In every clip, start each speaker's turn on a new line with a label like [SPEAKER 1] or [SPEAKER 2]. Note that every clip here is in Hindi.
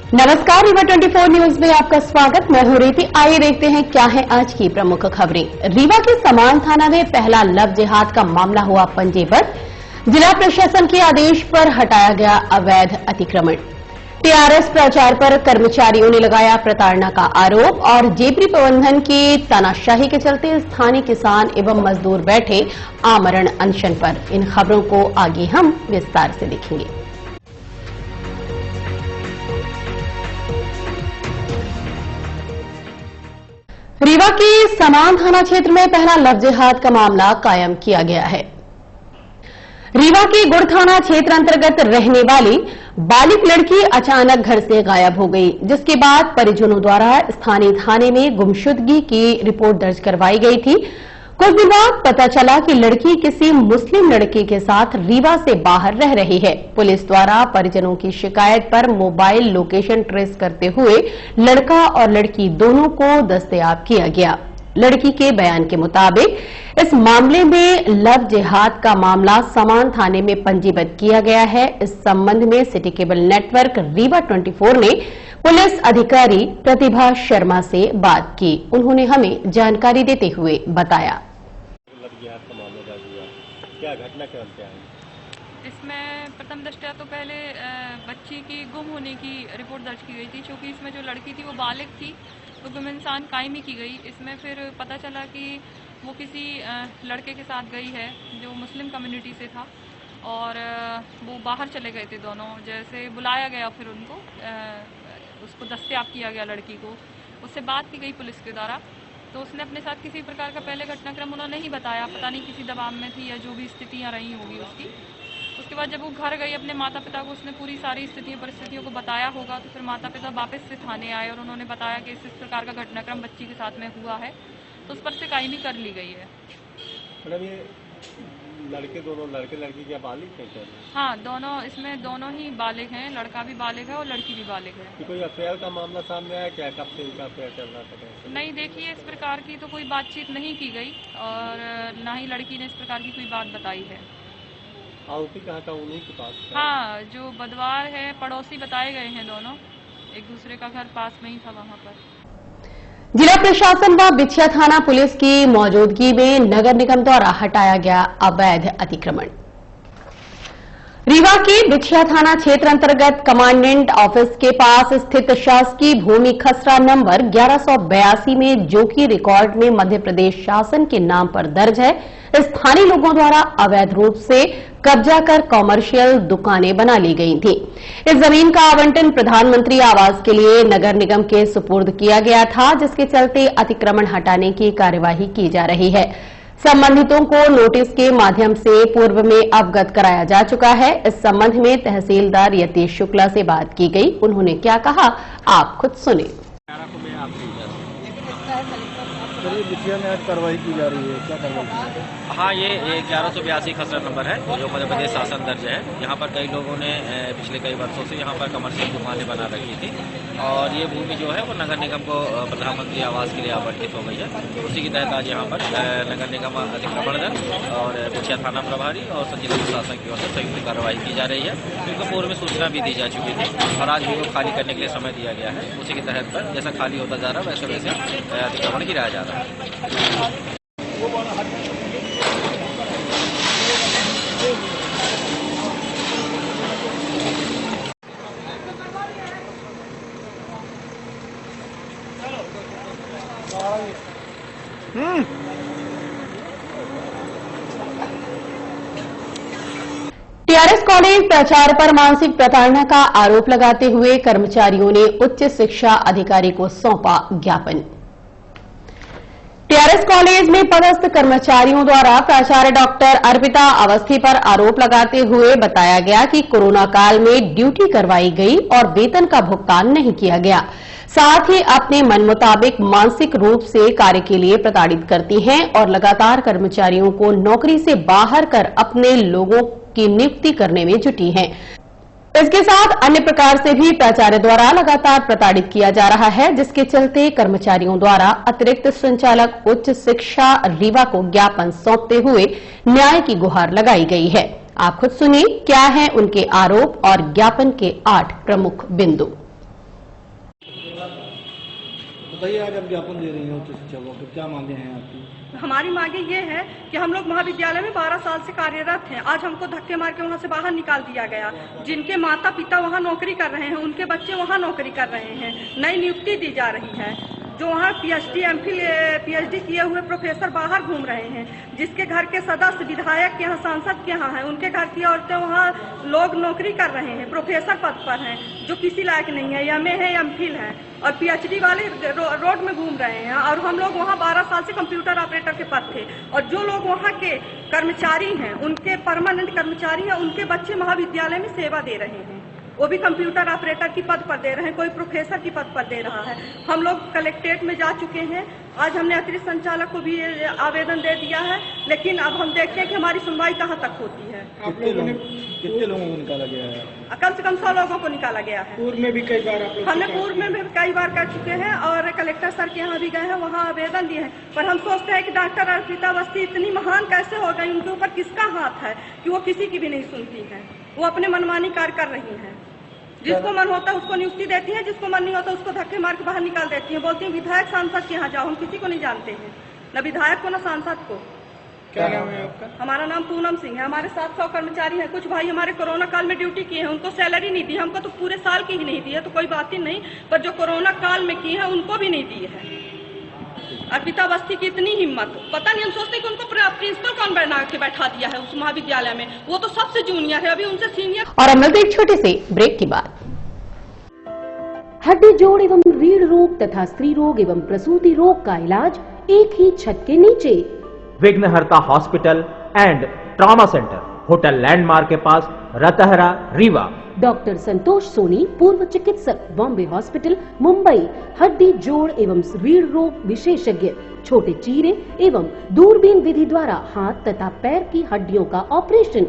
[SPEAKER 1] नमस्कार, रीवा 24 न्यूज में आपका स्वागत। मैं हूं रीति। आइए देखते हैं क्या है आज की प्रमुख खबरें। रीवा के समान थाना में पहला लव जिहाद का मामला हुआ पंजीबद्ध। जिला प्रशासन के आदेश पर हटाया गया अवैध अतिक्रमण। टीआरएस प्रचार पर कर्मचारियों ने लगाया प्रताड़ना का आरोप और जेपी प्रबंधन की तानाशाही के चलते स्थानीय किसान एवं मजदूर बैठे आमरण अनशन पर। इन खबरों को आगे हम विस्तार से देखेंगे। रीवा के समान थाना क्षेत्र में पहला लव जिहाद का मामला कायम किया गया है। रीवा के गुड़ थाना क्षेत्र अंतर्गत रहने वाली बालिक लड़की अचानक घर से गायब हो गई, जिसके बाद परिजनों द्वारा स्थानीय थाने में गुमशुदगी की रिपोर्ट दर्ज करवाई गई थी। कुछ दिन बाद पता चला कि लड़की किसी मुस्लिम लड़के के साथ रीवा से बाहर रह रही है। पुलिस द्वारा परिजनों की शिकायत पर मोबाइल लोकेशन ट्रेस करते हुए लड़का और लड़की दोनों को दस्तयाब किया गया। लड़की के बयान के मुताबिक इस मामले में लव जिहाद का मामला समान थाने में पंजीबद्ध किया गया है। इस संबंध में सिटी केबल नेटवर्क रीवा 24 ने पुलिस अधिकारी प्रतिभा शर्मा से बात की। उन्होंने हमें जानकारी देते हुए बताया।
[SPEAKER 2] लव जिहाद का मामला दर्ज हुआ, क्या घटनाक्रम क्या है?
[SPEAKER 3] इसमें प्रथम दृष्टया तो पहले बच्ची की गुम होने की रिपोर्ट दर्ज की गई थी, क्योंकि इसमें जो लड़की थी वो बालिग थी, तो गुम इंसान कायमी की गई। इसमें फिर पता चला कि वो किसी लड़के के साथ गई है जो मुस्लिम कम्युनिटी से था और वो बाहर चले गए थे दोनों। जैसे बुलाया गया, फिर उनको उसको दस्तयाब किया गया लड़की को। उससे बात की गई पुलिस के द्वारा, तो उसने अपने साथ किसी प्रकार का पहले घटनाक्रम उन्होंने नहीं बताया। पता नहीं किसी दबाव में थी या जो भी स्थितियां रही होगी उसकी। उसके बाद जब वो घर गई अपने माता पिता को उसने पूरी सारी परिस्थितियों को बताया होगा, तो फिर माता पिता वापस से थाने आए और उन्होंने बताया कि इस प्रकार का घटनाक्रम बच्ची के साथ में हुआ है, तो उस पर से कायमी कर ली गई है।
[SPEAKER 2] मतलब ये दोनों लड़के लड़की क्या बालिग है क्या?
[SPEAKER 3] हाँ, दोनों ही बालिग हैं। लड़का भी बालिग है और लड़की भी बालिग है।
[SPEAKER 2] कि कोई अफेयर का मामला सामने आया क्या? कब से इनका अफेयर चल रहा था?
[SPEAKER 3] नहीं, देखिए, इस प्रकार की तो कोई बातचीत नहीं की गई और ना ही लड़की ने इस प्रकार की कोई बात बताई है।
[SPEAKER 2] आरोपी कहाँ था? उन्हीं के पास?
[SPEAKER 3] हाँ, जो बदवार है पड़ोसी बताए गए हैं, दोनों एक दूसरे का घर पास में ही था वहाँ पर।
[SPEAKER 1] जिला प्रशासन व बिछिया थाना पुलिस की मौजूदगी में नगर निगम द्वारा हटाया गया अवैध अतिक्रमण। रीवा के बिछिया थाना क्षेत्र अंतर्गत कमांडेंट ऑफिस के पास स्थित शासकीय भूमि खसरा नंबर 1182 में, जो कि रिकॉर्ड में मध्य प्रदेश शासन के नाम पर दर्ज है, स्थानीय लोगों द्वारा अवैध रूप से कब्जा कर कॉमर्शियल दुकानें बना ली गई थी। इस जमीन का आवंटन प्रधानमंत्री आवास के लिए नगर निगम के सुपुर्द किया गया था, जिसके चलते अतिक्रमण हटाने की कार्यवाही की जा रही है। संबंधितों को नोटिस के माध्यम से पूर्व में अवगत कराया जा चुका है। इस संबंध में तहसीलदार यतीश शुक्ला से बात की गई। उन्होंने क्या कहा, आप खुद सुने।
[SPEAKER 4] बिछिया में आज कार्रवाई की जा रही है, क्या कार्रवाई?
[SPEAKER 5] हाँ, ये 1182 खसरा नंबर है जो मध्य प्रदेश शासन दर्ज है। यहाँ पर कई लोगों ने पिछले कई वर्षों से यहाँ पर कमर्शियल दुकानें बना रखी थी और ये भूमि जो है वो नगर निगम को प्रधानमंत्री आवास के लिए आवंटित हो गई है। उसी के तहत आज यहाँ पर नगर निगम अतिक्रमण दल और बिछिया थाना प्रभारी और जिला प्रशासन की ओर से संयुक्त कार्रवाई की जा रही है। इनको पूर्व में सूचना भी दी जा चुकी थी और आज भी खाली करने के लिए समय दिया गया है। उसी के तहत पर जैसा खाली होता जा रहा है वैसे वैसे अतिक्रमण गिराया जा रहा है।
[SPEAKER 1] टीआरएस कॉलेज प्राचार्य पर मानसिक प्रताड़ना का आरोप लगाते हुए कर्मचारियों ने उच्च शिक्षा अधिकारी को सौंपा ज्ञापन। टीआरएस कॉलेज में पदस्थ कर्मचारियों द्वारा प्राचार्य डॉक्टर अर्पिता अवस्थी पर आरोप लगाते हुए बताया गया कि कोरोना काल में ड्यूटी करवाई गई और वेतन का भुगतान नहीं किया गया। साथ ही अपने मन मुताबिक मानसिक रूप से कार्य के लिए प्रताड़ित करती हैं और लगातार कर्मचारियों को नौकरी से बाहर कर अपने लोगों की नियुक्ति करने में जुटी हैं। इसके साथ अन्य प्रकार से भी प्राचार्य द्वारा लगातार प्रताड़ित किया जा रहा है, जिसके चलते कर्मचारियों द्वारा अतिरिक्त संचालक उच्च शिक्षा रीवा को ज्ञापन सौंपते हुए न्याय की गुहार लगाई गई है। आप खुद सुनिए क्या है उनके आरोप और ज्ञापन के 8 प्रमुख बिंदु।
[SPEAKER 4] बताइए, आज आप ज्ञापन दे रही हैं उच्च शिक्षा विभाग को, क्या मांगे हैं आपकी?
[SPEAKER 6] हमारी मांगे ये है कि हम लोग महाविद्यालय में 12 साल से कार्यरत हैं। आज हमको धक्के मार के वहाँ से बाहर निकाल दिया गया। जिनके माता पिता वहाँ नौकरी कर रहे हैं, उनके बच्चे वहाँ नौकरी कर रहे हैं, नई नियुक्ति दी जा रही है। जो वहाँ PhD MPhil PhD किए हुए प्रोफेसर बाहर घूम रहे हैं, जिसके घर के सदस्य विधायक के यहाँ, सांसद के यहाँ हैं, उनके घर की औरतें वहाँ लोग नौकरी कर रहे हैं, प्रोफेसर पद पर हैं, जो किसी लायक नहीं है, MA है, MPhil है, और PhD वाले रोड में घूम रहे हैं। और हम लोग वहाँ 12 साल से कंप्यूटर ऑपरेटर के पद थे, और जो लोग वहाँ के कर्मचारी हैं, उनके परमानेंट कर्मचारी हैं, उनके बच्चे महाविद्यालय में सेवा दे रहे हैं, वो भी कंप्यूटर ऑपरेटर की पद पर दे रहे हैं, कोई प्रोफेसर की पद पर दे रहा है। हम लोग कलेक्ट्रेट में जा चुके हैं, आज हमने अतिरिक्त संचालक को भी आवेदन दे दिया है, लेकिन अब हम देखते हैं कि हमारी सुनवाई कहाँ तक होती है।
[SPEAKER 4] कितने लोगों को निकाला गया है?
[SPEAKER 6] कम से कम 100 लोगों को निकाला गया है।
[SPEAKER 4] पूर्व में भी कई बार आप लोग
[SPEAKER 6] हमने पूर्व में भी कई बार कर चुके हैं और कलेक्टर सर के यहाँ भी गए हैं, वहाँ आवेदन दिए हैं। पर हम सोचते हैं कि डॉक्टर अर्पिता अवस्थी इतनी महान कैसे हो गई, उनके ऊपर किसका हाथ है कि वो किसी की भी नहीं सुनती है। वो अपने मनमानी कार्य कर रही है, जिसको मन होता है उसको नियुक्ति देती है, जिसको मन नहीं होता उसको धक्के मार के बाहर निकाल देती है। बोलती है विधायक सांसद के यहाँ जाओ, हम किसी को नहीं जानते हैं, न विधायक को न सांसद को।
[SPEAKER 4] क्या नाम है आपका?
[SPEAKER 6] हमारा नाम पूनम सिंह है। हमारे 700 कर्मचारी हैं। कुछ भाई हमारे कोरोना काल में ड्यूटी किए हैं, उनको सैलरी नहीं दी, हमको तो पूरे साल की ही नहीं दी है, तो कोई बात ही नहीं। पर जो कोरोना काल में किए हैं उनको भी नहीं दी है। अर्पिता अवस्थी की इतनी हिम्मत, पता नहीं, हम सोचते कि उनको प्रिंसिपल कौन बना के बैठा दिया है उस महाविद्यालय में। वो तो सबसे जूनियर है, अभी उनसे सीनियर।
[SPEAKER 1] और अब मिलते एक छोटे से ब्रेक की बाद। हड्डी जोड़ एवं रीढ़ रोग तथा स्त्री रोग एवं प्रसूति रोग का इलाज एक ही छत के नीचे।
[SPEAKER 7] विघ्नहर्ता hospital and trauma centre, hotel landmark के पास, रतहरा, रीवा।
[SPEAKER 1] डॉक्टर संतोष सोनी, पूर्व चिकित्सक, बॉम्बे हॉस्पिटल, मुंबई। हड्डी जोड़ एवं रीढ़ रोग विशेषज्ञ, छोटे चीरे एवं दूरबीन विधि द्वारा हाथ तथा पैर की हड्डियों का ऑपरेशन।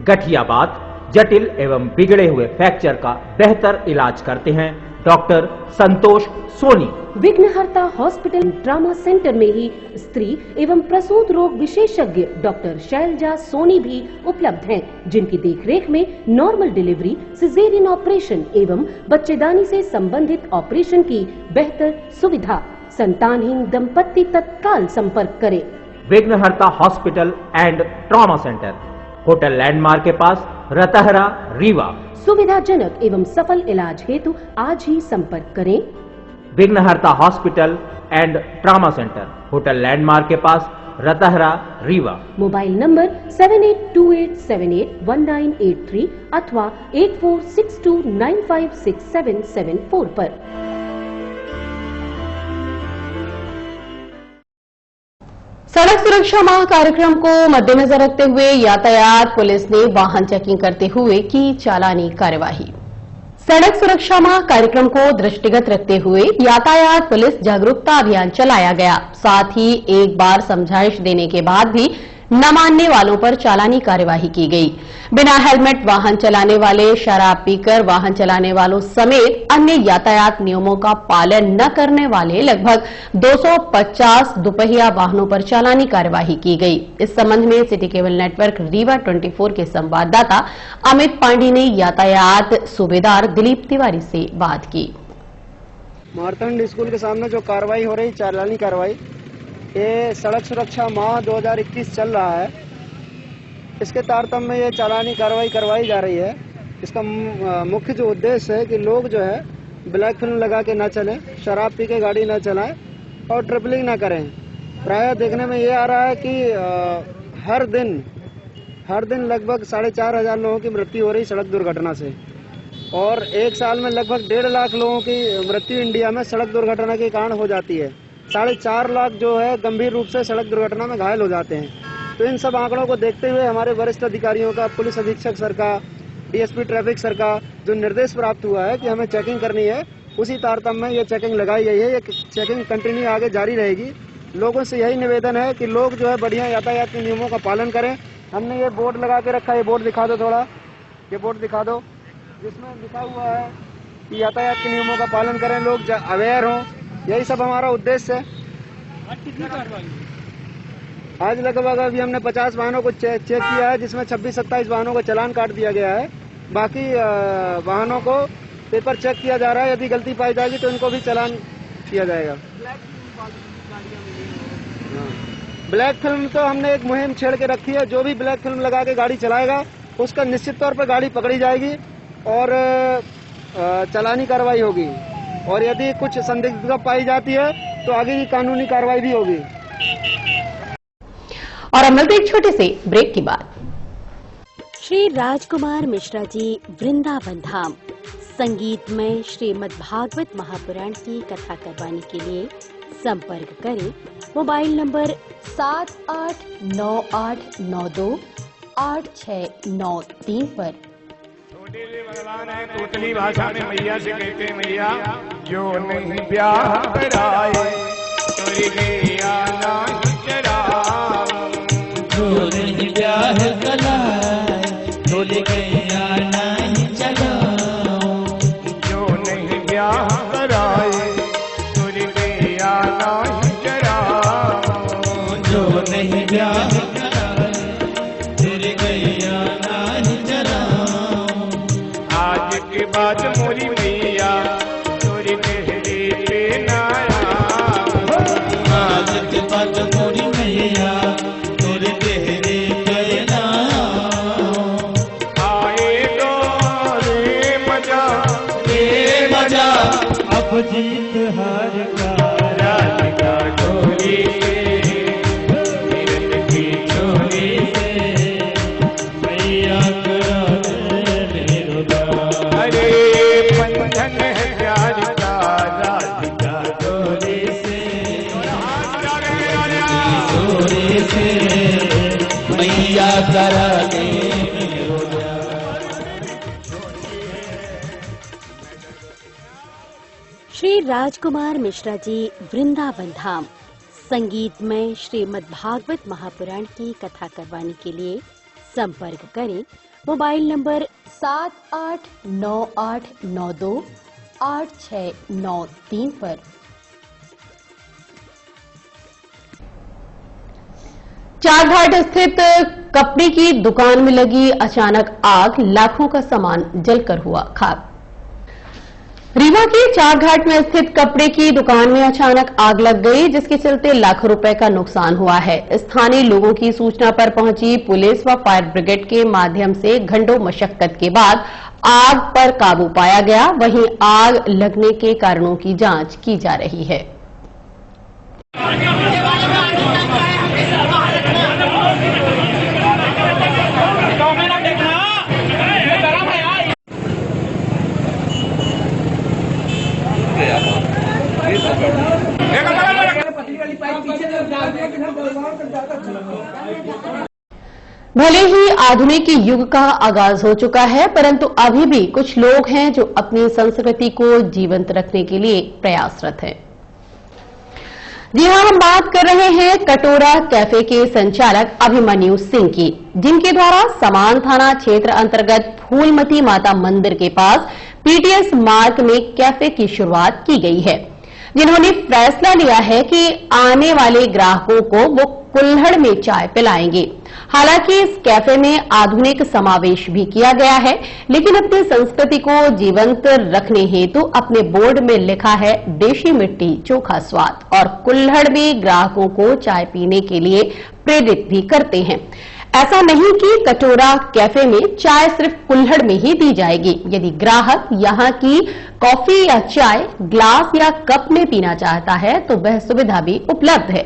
[SPEAKER 7] गठियाबात, जटिल एवं बिगड़े हुए फ्रैक्चर का बेहतर इलाज करते हैं डॉक्टर संतोष सोनी।
[SPEAKER 1] विघ्नहर्ता हॉस्पिटल ट्रॉमा सेंटर में ही स्त्री एवं प्रसूत रोग विशेषज्ञ डॉक्टर शैलजा सोनी भी उपलब्ध हैं, जिनकी देखरेख में नॉर्मल डिलीवरी, सिजेरियन ऑपरेशन एवं बच्चेदानी से संबंधित ऑपरेशन की बेहतर सुविधा। संतानहीन दंपत्ति तत्काल संपर्क करें।
[SPEAKER 7] विघ्नहर्ता hospital and trauma centre, hotel landmark के पास, रतहरा, रीवा।
[SPEAKER 1] सुविधाजनक एवं सफल इलाज हेतु आज ही संपर्क करें।
[SPEAKER 7] विघ्नहर्ता hospital and trauma centre, hotel landmark के पास, रतहरा, रीवा।
[SPEAKER 1] मोबाइल नंबर 7828781983 अथवा 8462956774 पर। सड़क सुरक्षा माह कार्यक्रम को मद्देनजर रखते हुए यातायात पुलिस ने वाहन चेकिंग करते हुए की चालानी कार्यवाही। सड़क सुरक्षा माह कार्यक्रम को दृष्टिगत रखते हुए यातायात पुलिस जागरूकता अभियान चलाया गया। साथ ही एक बार समझाइश देने के बाद भी न मानने वालों पर चालानी कार्यवाही की गई। बिना हेलमेट वाहन चलाने वाले, शराब पीकर वाहन चलाने वालों समेत अन्य यातायात नियमों का पालन न करने वाले लगभग 250 दुपहिया वाहनों पर चालानी कार्यवाही की गई। इस संबंध में सिटी केबल नेटवर्क रीवा 24 के संवाददाता अमित पांडे ने यातायात सूबेदार दिलीप तिवारी से बात की।
[SPEAKER 8] मारतंड स्कूल के सामने जो कार्रवाई हो रही, चालानी कार्रवाई, ये सड़क सुरक्षा माह 2021 चल रहा है। इसके तारतम्य में ये चालानी कार्रवाई करवाई जा रही है। इसका मुख्य जो उद्देश्य है कि लोग जो है ब्लैक फिल्म लगा के ना चलें, शराब पी के गाड़ी ना चलाएं और ट्रिपलिंग ना करें। प्रायः देखने में ये आ रहा है कि हर दिन लगभग 4,500 लोगों की मृत्यु हो रही सड़क दुर्घटना से, और एक साल में लगभग 1.5 लाख लोगों की मृत्यु इंडिया में सड़क दुर्घटना के कारण हो जाती है। 4.5 लाख जो है गंभीर रूप से सड़क दुर्घटना में घायल हो जाते हैं। तो इन सब आंकड़ों को देखते हुए हमारे वरिष्ठ अधिकारियों का, पुलिस अधीक्षक सर का, डीएसपी ट्रैफिक सर का जो निर्देश प्राप्त हुआ है कि हमें चेकिंग करनी है, उसी तारतम्य में ये चेकिंग लगाई गई है। ये चेकिंग कंटिन्यू आगे जारी रहेगी। लोगों से यही निवेदन है कि लोग जो है बढ़िया यातायात के नियमों का पालन करें। हमने ये बोर्ड लगा के रखा है, ये बोर्ड दिखा दो थोड़ा, ये बोर्ड दिखा दो, जिसमें लिखा हुआ है कि यातायात के नियमों का पालन करें, लोग अवेयर हों। यही सब हमारा उद्देश्य है।
[SPEAKER 4] आज कितनी कार्रवाई?
[SPEAKER 8] आज लगभग अभी हमने 50 वाहनों को चेक किया है, जिसमें 26-27 वाहनों को चालान काट दिया गया है। बाकी वाहनों को पेपर चेक किया जा रहा है। यदि गलती पाई जाएगी तो इनको भी चालान किया जाएगा। ब्लैक फिल्म तो हमने एक मुहिम छेड़ के रखी है। जो भी ब्लैक फिल्म लगा के गाड़ी चलाएगा उसका निश्चित तौर पर गाड़ी पकड़ी जाएगी और चालानी कार्रवाई होगी, और यदि कुछ संदिग्धता पाई जाती है तो आगे की कानूनी कार्रवाई भी होगी।
[SPEAKER 1] और अब मिलते एक छोटे से ब्रेक के बाद।
[SPEAKER 9] श्री राजकुमार मिश्रा जी वृंदावन धाम संगीतमय श्रीमद् भागवत महापुराण की कथा करवाने के लिए संपर्क करें मोबाइल नंबर 7898928693 पर।
[SPEAKER 10] भगवान है तोतली भाषा में मैया से कहते मैया जो नहीं ब्याह कराए तोरी गैया नहीं चराओ, जो नहीं ब्याह कराए तोरी गैया नहीं चराओ, जो नहीं ब्याह कराए तोरी गैया नहीं चराओ, जो नहीं ब्याह कराए तोरी गैया नहीं चराओ। आज के बाद मोरी मैया तोरी देहरी पे नाया, आज के बाद मोरी मैया तोरी देहरी पे नाया। आए दो रे मजा अब जीत हार का राधिका डोली से तीरथ की चोली से मैया करा अरे बंधन है प्यार का राधिका डोरी से मैया करा दे।
[SPEAKER 9] श्री राजकुमार मिश्रा जी वृंदावन धाम संगीतमय श्रीमद् भागवत महापुराण की कथा करवाने के लिए संपर्क करें मोबाइल नंबर 7898928693 पर।
[SPEAKER 1] चारघाट स्थित कपड़े की दुकान में लगी अचानक आग, लाखों का सामान जलकर हुआ खाक। रीवा के चारघाट में स्थित कपड़े की दुकान में अचानक आग लग गई, जिसके चलते लाखों रुपए का नुकसान हुआ है। स्थानीय लोगों की सूचना पर पहुंची पुलिस व फायर ब्रिगेड के माध्यम से घंटों मशक्कत के बाद आग पर काबू पाया गया। वहीं आग लगने के कारणों की जांच की जा रही है। भले ही आधुनिक युग का आगाज हो चुका है, परंतु अभी भी कुछ लोग हैं जो अपनी संस्कृति को जीवंत रखने के लिए प्रयासरत हैं। जी हां, हम बात कर रहे हैं कटोरा कैफे के संचालक अभिमन्यु सिंह की, जिनके द्वारा समान थाना क्षेत्र अंतर्गत फूलमती माता मंदिर के पास पीटीएस मार्ग में कैफे की शुरुआत की गई है, जिन्होंने फैसला लिया है कि आने वाले ग्राहकों को वो कुल्हड़ में चाय पिलाएंगे। हालांकि इस कैफे में आधुनिक समावेश भी किया गया है, लेकिन अपनी संस्कृति को जीवंत रखने हेतु अपने बोर्ड में लिखा है देशी मिट्टी चोखा स्वाद, और कुल्हड़ में ग्राहकों को चाय पीने के लिए प्रेरित भी करते हैं। ऐसा नहीं कि कटोरा कैफे में चाय सिर्फ कुल्हड़ में ही दी जाएगी। यदि ग्राहक यहां की कॉफी या चाय ग्लास या कप में पीना चाहता है तो वह सुविधा भी उपलब्ध है।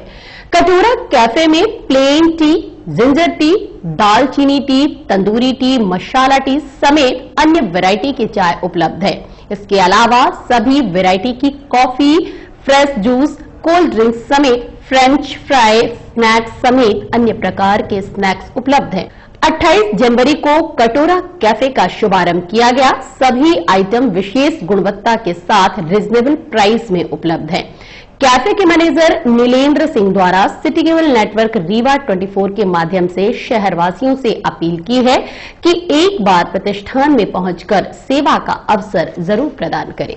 [SPEAKER 1] कटोरा कैफे में प्लेन टी, जिंजर टी, दालचीनी टी, तंदूरी टी, मसाला टी समेत अन्य वैरायटी की चाय उपलब्ध है। इसके अलावा सभी वैरायटी की coffee, fresh juice, cold drinks समेत फ्रेंच फ्राई, स्नैक्स समेत अन्य प्रकार के स्नैक्स उपलब्ध हैं। 28 जनवरी को कटोरा कैफे का शुभारंभ किया गया। सभी आइटम विशेष गुणवत्ता के साथ रिजनेबल प्राइस में उपलब्ध हैं। कैफे के मैनेजर नीलेंद्र सिंह द्वारा सिटी केबल नेटवर्क रीवा 24 के माध्यम से शहरवासियों से अपील की है कि एक बार प्रतिष्ठान में पहुंचकर सेवा का अवसर जरूर प्रदान करें।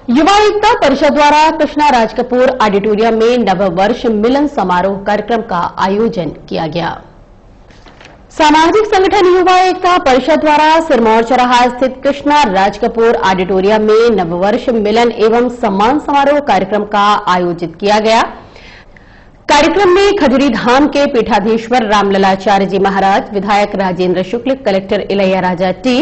[SPEAKER 1] युवा एकता परिषद द्वारा कृष्णा राज कपूर ऑडिटोरियम में नववर्ष मिलन समारोह कार्यक्रम का आयोजन किया गया। सामाजिक संगठन युवा एकता परिषद द्वारा सिरमौर चौराहा स्थित कृष्णा राज कपूर ऑडिटोरियम में नववर्ष मिलन एवं सम्मान समारोह कार्यक्रम का आयोजित किया गया। कार्यक्रम में खजुरी धाम के पीठाधीश्वर रामललाचार्य जी महाराज, विधायक Rajendra Shukla, collector Ilaiya Raja T,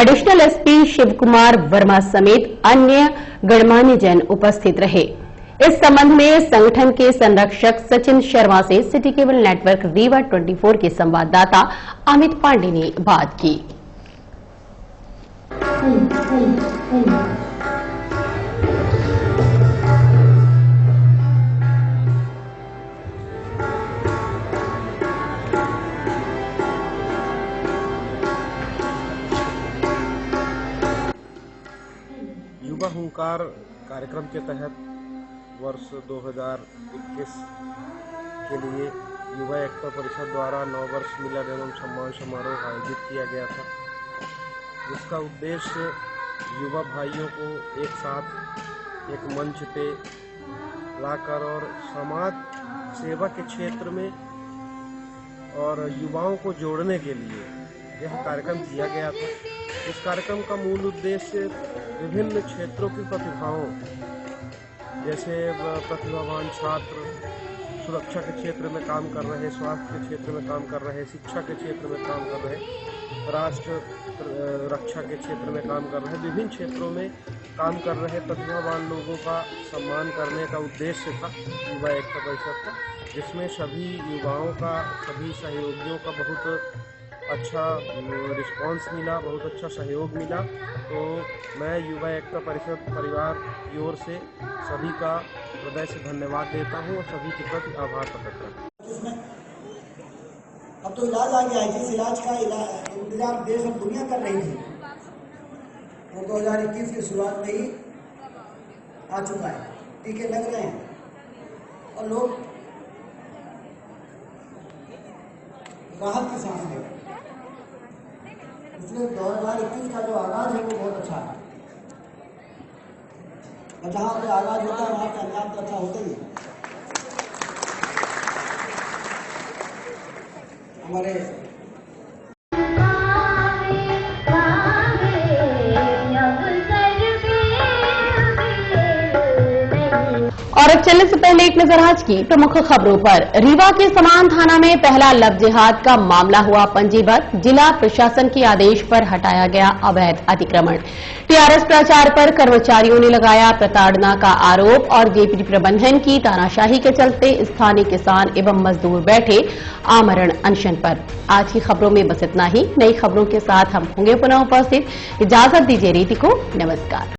[SPEAKER 1] additional SP Shiv Kumar Verma समेत अन्य गणमान्य जन उपस्थित रहे। इस संबंध में संगठन के संरक्षक सचिन शर्मा से सिटी केबल नेटवर्क रीवा 24 के संवाददाता अमित पांडे ने बात की।
[SPEAKER 4] युवा हुंकार कार्यक्रम के तहत वर्ष 2021 के लिए युवा एकता परिषद द्वारा 9 वर्ष मिलन एवं सम्मान समारोह आयोजित किया गया था, जिसका उद्देश्य युवा भाइयों को एक साथ एक मंच पे लाकर और समाज सेवा के क्षेत्र में और युवाओं को जोड़ने के लिए यह कार्यक्रम किया गया था। इस कार्यक्रम का मूल उद्देश्य विभिन्न क्षेत्रों की प्रतिभाओं, जैसे प्रतिभावान छात्र, सुरक्षा के क्षेत्र में काम कर रहे, स्वास्थ्य के क्षेत्र में काम कर रहे, शिक्षा के क्षेत्र में काम कर रहे, राष्ट्र रक्षा के क्षेत्र में काम कर रहे, विभिन्न क्षेत्रों में काम कर रहे प्रतिभावान लोगों का सम्मान करने का उद्देश्य था युवा एकता परिषद का, जिसमें सभी युवाओं का, सभी सहयोगियों का बहुत अच्छा रिस्पांस मिला, बहुत अच्छा सहयोग मिला। तो मैं युवा एकता परिषद परिवार की ओर से सभी का हृदय से धन्यवाद देता हूं और सभी के प्रति आभार प्रकट करता हूं।
[SPEAKER 11] अब तो इलाज आ गया है, जिस इलाज का इंतजार देश और दुनिया कर रही थी वो 2021 की शुरुआत में ही आ चुका है। टीके लग रहे हैं और लोग राहत की सांस ले रहे हैं। इसलिए 2021 का जो आगाज है वो बहुत अच्छा है, और जहाँ पे आगाज होता है वहाँ पे अंजाम तो अच्छा होता ही है। हमारे
[SPEAKER 1] और अब चलने से पहले एक नजर आज की प्रमुख खबरों पर। रीवा के समान थाना में पहला लव जिहाद का मामला हुआ पंजीबद्ध। जिला प्रशासन के आदेश पर हटाया गया अवैध अतिक्रमण। टीआरएस प्रचार पर कर्मचारियों ने लगाया प्रताड़ना का आरोप और जेपी प्रबंधन की तानाशाही के चलते स्थानीय किसान एवं मजदूर बैठे आमरण अनशन पर। आज की खबरों में बस इतना ही। नई खबरों के साथ हम होंगे पुनः उपस्थित। इजाजत दीजिए रीति को। नमस्कार।